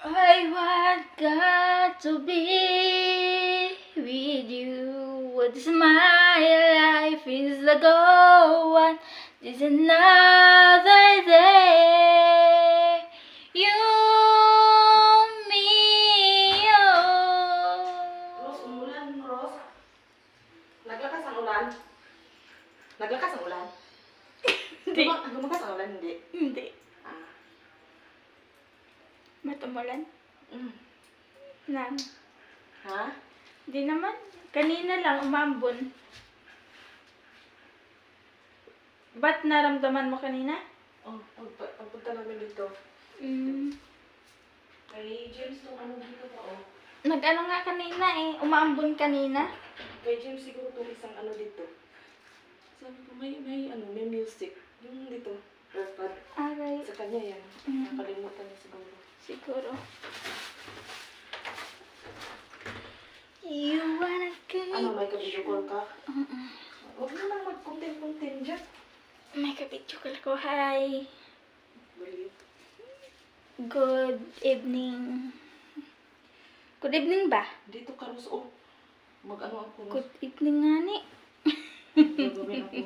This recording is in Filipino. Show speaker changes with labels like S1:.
S1: I want God to be with you. What's my life is the go on. This another day. You, me, oh.
S2: Rose, umulan, Rose. Naglakas ang ulan. Naglakas ang ulan.
S1: Hindi.
S2: Lumakas ang ulan, hindi.
S1: Hindi.
S2: Ah.
S1: Matumulan?
S2: Mm.
S1: Nan.
S2: Ha?
S1: Hindi naman. Kanina lang umambon. Ba't naramdaman mo kanina?
S2: Oh, pagpunta namin dito. Kay James, itong ano dito pa, oh.
S1: Nag-ano nga kanina eh. Umaambon kanina.
S2: Kay James, siguro itong isang ano dito. Sabi ko, may music. Yung dito, airpod.
S1: Aray.
S2: Sa kanya yan. Nakalimutan niya siguro.
S1: Siguro. You wanna go?
S2: Ano, may ka-video call ka? Huwag mo nang mag-content dyan.
S1: May kapityo ka ko. Hi.
S2: Baliw.
S1: Good evening. Good evening ba?
S2: Dito ka, Rose, oh. Mag-ano ako, Rose.
S1: Good evening nga ni.
S2: Gagawin ako.